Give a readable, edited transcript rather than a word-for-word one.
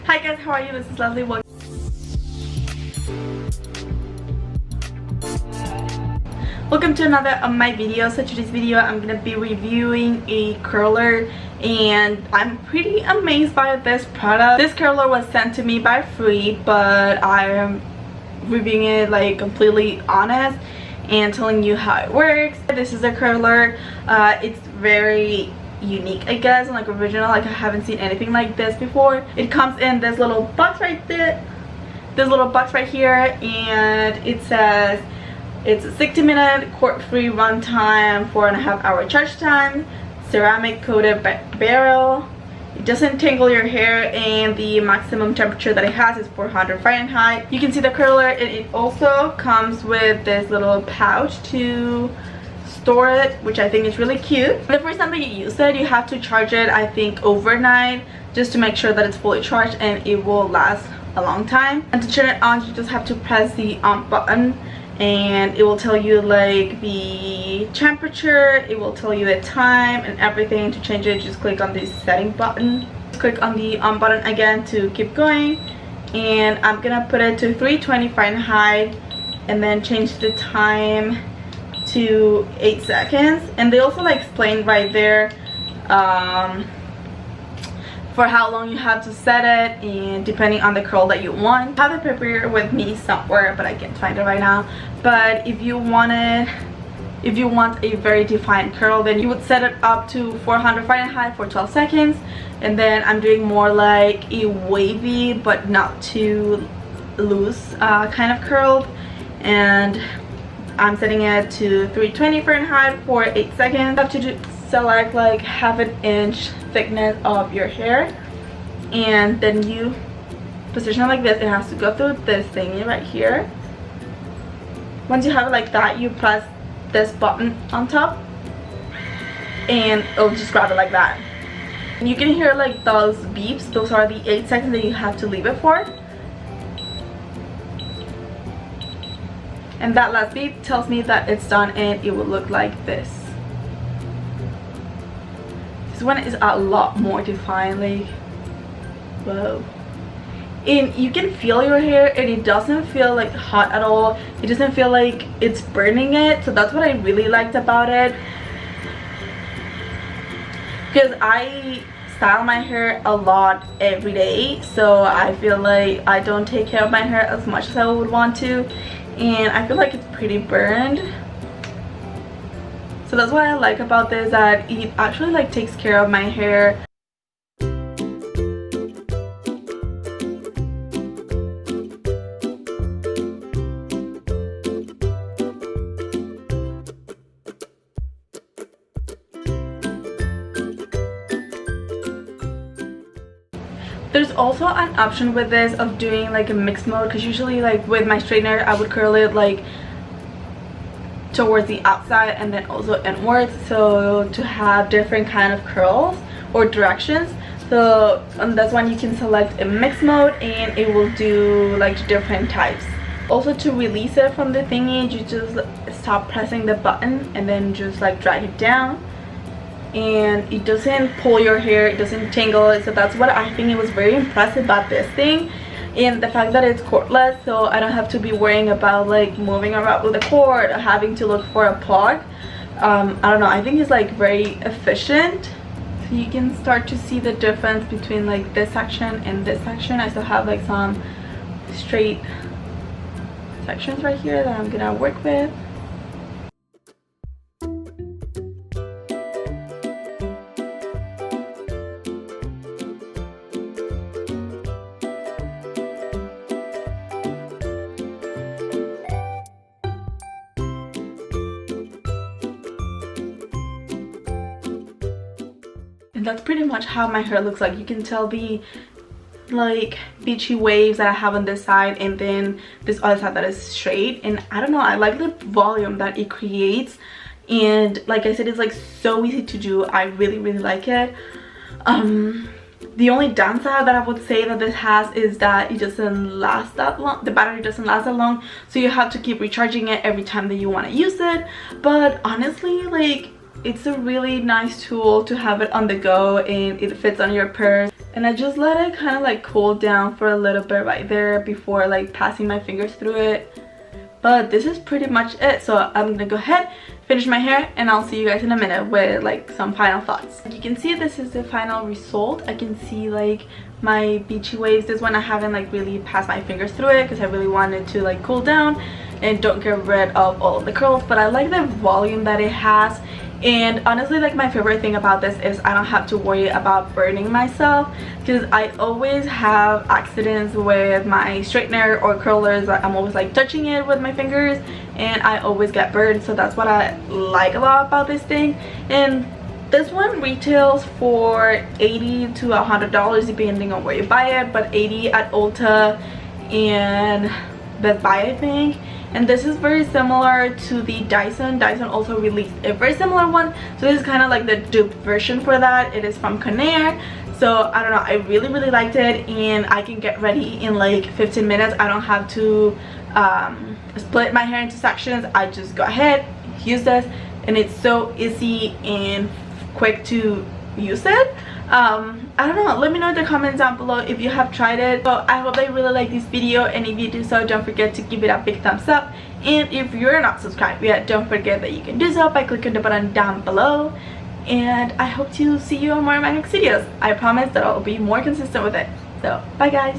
Hi guys, how are you? This is Leslie. Welcome to another of my videos. So today's video I'm gonna be reviewing a curler, and I'm pretty amazed by this product. This curler was sent to me by free, but I am reviewing it like completely honest and telling you how it works. This is a curler. It's very unique, I guess, and like original. Like I haven't seen anything like this before. It comes in this little box right there, this little box right here, and it says it's a 60-minute cord-free run time, 4.5-hour charge time, ceramic coated barrel. It doesn't tangle your hair, and the maximum temperature that it has is 400 Fahrenheit. You can see the curler, and it also comes with this little pouch to store it, which I think is really cute. The first time that you use it, you have to charge it, I think, overnight, just to make sure that it's fully charged and it will last a long time. And to turn it on, you just have to press the on button, and it will tell you like the temperature, it will tell you the time and everything. To change it, just click on the setting button, click on the on button again to keep going, and I'm gonna put it to 320 Fahrenheit and then change the time to 8 seconds. And they also like explain right there for how long you have to set it, and depending on the curl that you want. I have the paper here with me somewhere, but I can't find it right now. But if you want a very defined curl, then you would set it up to 400 Fahrenheit for 12 seconds. And then I'm doing more like a wavy but not too loose kind of curled, and I'm setting it to 320 Fahrenheit for 8 seconds. You have to select like 1/2 inch thickness of your hair, and then you position it like this. It has to go through this thingy right here. Once you have it like that, you press this button on top and it'll just grab it like that. And you can hear like those beeps. Those are the 8 seconds that you have to leave it for. And that last beep tells me that it's done, and it will look like this. This one is a lot more defined, like whoa. And you can feel your hair, and it doesn't feel like hot at all. It doesn't feel like it's burning it, so that's what I really liked about it. Because I style my hair a lot every day, so I feel like I don't take care of my hair as much as I would want to, and I feel like it's pretty burned. So that's what I like about this, that it actually like takes care of my hair. There's also an option with this of doing like a mixed mode, because usually like with my straightener I would curl it like towards the outside and then also inwards, so to have different kind of curls or directions. So that's when you can select a mixed mode, and it will do like different types. Also, to release it from the thingy, you just stop pressing the button and then just like drag it down, and it doesn't pull your hair, it doesn't tangle it. So that's what I think it was very impressive about this thing, and the fact that it's cordless, so I don't have to be worrying about like moving around with a cord or having to look for a plug. I don't know, I think it's like very efficient. So you can start to see the difference between like this section and this section. I still have like some straight sections right here that I'm gonna work with. And that's pretty much how my hair looks like. You can tell the like beachy waves that I have on this side, and then this other side that is straight. And I don't know, I like the volume that it creates, and like I said, it's like so easy to do. I really like it. The only downside that I would say that this has is that it doesn't last that long. The battery doesn't last that long, so you have to keep recharging it every time that you want to use it. But honestly, like, it's a really nice tool to have it on the go, and it fits on your purse. and I just let it kind of like cool down for a little bit right there before like passing my fingers through it. But this is pretty much it, so I'm gonna go ahead, finish my hair, and I'll see you guys in a minute with like some final thoughts. You can see this is the final result. I can see like my beachy waves. This one I haven't like really passed my fingers through it because I really wanted to like cool down and don't get rid of all of the curls, but I like the volume that it has. And honestly, like, my favorite thing about this is I don't have to worry about burning myself, because I always have accidents with my straightener or curlers. I'm always like touching it with my fingers and I always get burned. So that's what I like a lot about this thing. And this one retails for $80 to $100 depending on where you buy it, but $80 at Ulta and Best Buy, I think. And this is very similar to the Dyson. Dyson also released a very similar one, so this is kind of like the dupe version for that. It is from Conair. So I don't know, I really liked it, and I can get ready in like 15 minutes. I don't have to split my hair into sections. I just go ahead, use this, and it's so easy and quick to use it. I don't know, let me know in the comments down below if you have tried it. So I hope that you really like this video, and if you do so, don't forget to give it a big thumbs up. And if you're not subscribed yet, don't forget that you can do so by clicking the button down below. And I hope to see you on more of my next videos. I promise that I'll be more consistent with it. So bye guys.